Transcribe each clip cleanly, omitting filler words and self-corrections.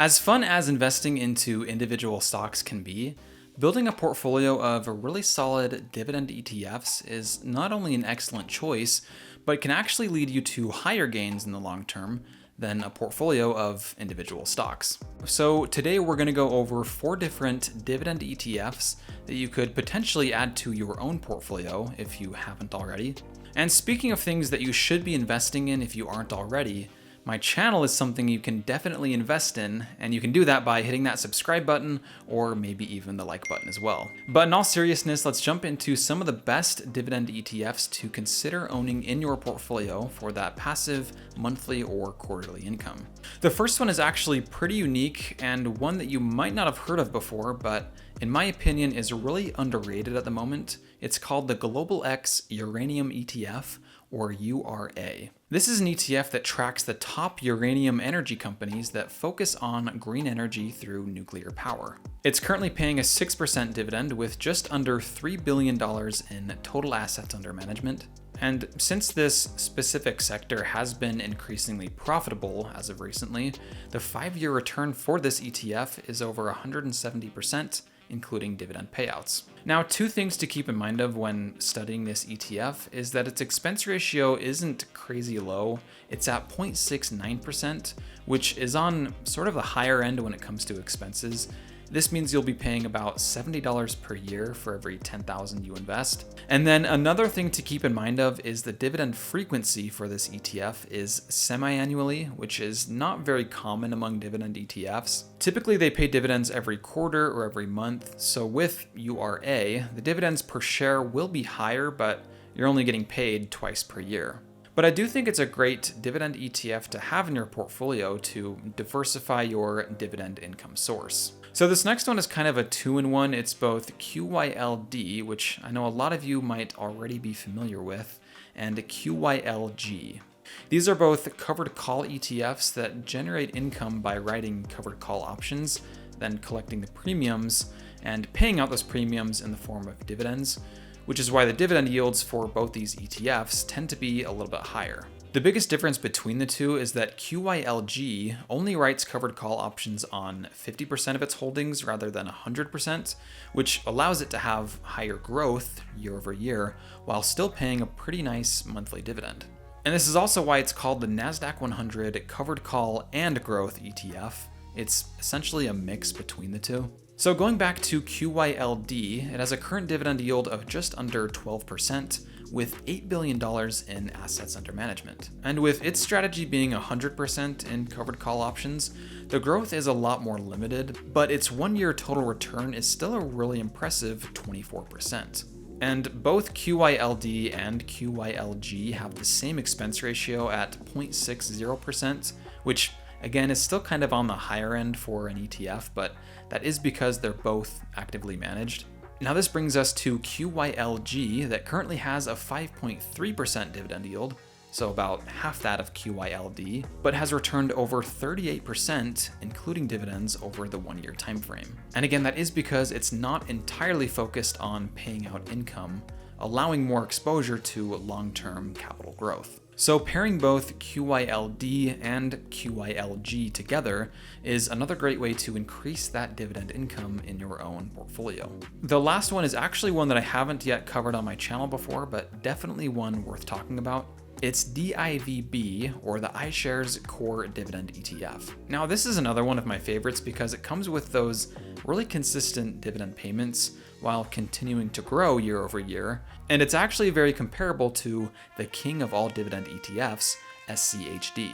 As fun as investing into individual stocks can be, building a portfolio of really solid dividend ETFs is not only an excellent choice, but can actually lead you to higher gains in the long term than a portfolio of individual stocks. So today we're going to go over 4 different dividend ETFs that you could potentially add to your own portfolio if you haven't already. And speaking of things that you should be investing in if you aren't already, my channel is something you can definitely invest in, and you can do that by hitting that subscribe button or maybe even the like button as well. But in all seriousness, let's jump into some of the best dividend ETFs to consider owning in your portfolio for that passive monthly or quarterly income. The first one is actually pretty unique and one that you might not have heard of before, but in my opinion is really underrated at the moment. It's called the Global X Uranium ETF, or URA. This is an ETF that tracks the top uranium energy companies that focus on green energy through nuclear power. It's currently paying a 6% dividend with just under $3 billion in total assets under management. And since this specific sector has been increasingly profitable as of recently, the 5-year return for this ETF is over 170%, including dividend payouts. Now, 2 things to keep in mind of when studying this ETF is that its expense ratio isn't crazy low. It's at 0.69%, which is on sort of the higher end when it comes to expenses. This means you'll be paying about $70 per year for every $10,000 you invest. And then another thing to keep in mind of is the dividend frequency for this ETF is semi-annually, which is not very common among dividend ETFs. Typically, they pay dividends every quarter or every month. So with URA, the dividends per share will be higher, but you're only getting paid twice per year. But I do think it's a great dividend ETF to have in your portfolio to diversify your dividend income source. So this next one is kind of a 2-in-1. It's both QYLD, which I know a lot of you might already be familiar with, and QYLG. These are both covered call ETFs that generate income by writing covered call options, then collecting the premiums and paying out those premiums in the form of dividends, which is why the dividend yields for both these ETFs tend to be a little bit higher. The biggest difference between the two is that QYLG only writes covered call options on 50% of its holdings rather than 100%, which allows it to have higher growth year over year while still paying a pretty nice monthly dividend. And this is also why it's called the NASDAQ 100 Covered Call and Growth ETF. It's essentially a mix between the two. So going back to QYLD, it has a current dividend yield of just under 12%, with $8 billion in assets under management. And with its strategy being 100% in covered call options, the growth is a lot more limited, but its 1-year total return is still a really impressive 24%. And both QYLD and QYLG have the same expense ratio at 0.60%, which again is still kind of on the higher end for an ETF, but that is because they're both actively managed. Now this brings us to QYLG that currently has a 5.3% dividend yield, so about half that of QYLD, but has returned over 38%, including dividends over the 1-year time frame. And again, that is because it's not entirely focused on paying out income, allowing more exposure to long-term capital growth. So pairing both QYLD and QYLG together is another great way to increase that dividend income in your own portfolio. The last one is actually one that I haven't yet covered on my channel before, but definitely one worth talking about. It's DIVB, or the iShares Core Dividend ETF. Now this is another one of my favorites because it comes with those really consistent dividend payments while continuing to grow year over year, and it's actually very comparable to the king of all dividend ETFs, SCHD.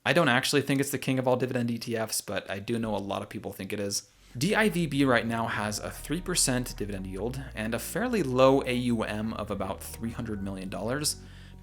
I don't actually think it's the king of all dividend ETFs, but I do know a lot of people think it is. DIVB right now has a 3% dividend yield and a fairly low AUM of about $300 million,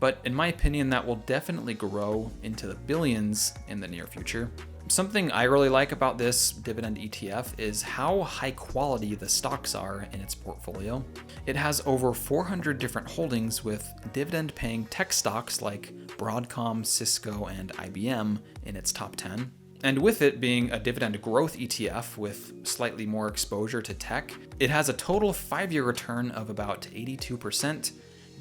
but in my opinion, that will definitely grow into the billions in the near future. Something I really like about this dividend ETF is how high quality the stocks are in its portfolio. It has over 400 different holdings with dividend paying tech stocks like Broadcom, Cisco, and IBM in its top 10. And with it being a dividend growth ETF with slightly more exposure to tech, it has a total 5-year return of about 82%,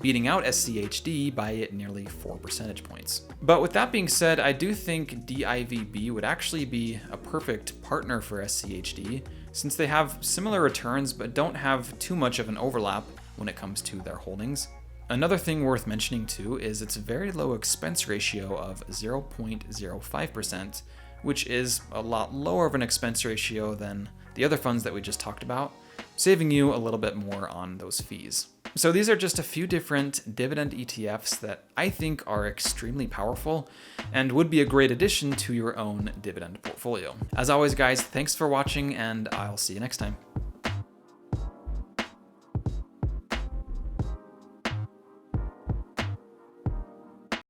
beating out SCHD by nearly 4 percentage points. But with that being said, I do think DIVB would actually be a perfect partner for SCHD, since they have similar returns but don't have too much of an overlap when it comes to their holdings. Another thing worth mentioning too is its very low expense ratio of 0.05%, which is a lot lower of an expense ratio than the other funds that we just talked about, saving you a little bit more on those fees. So these are just a few different dividend ETFs that I think are extremely powerful and would be a great addition to your own dividend portfolio. As always, guys, thanks for watching, and I'll see you next time.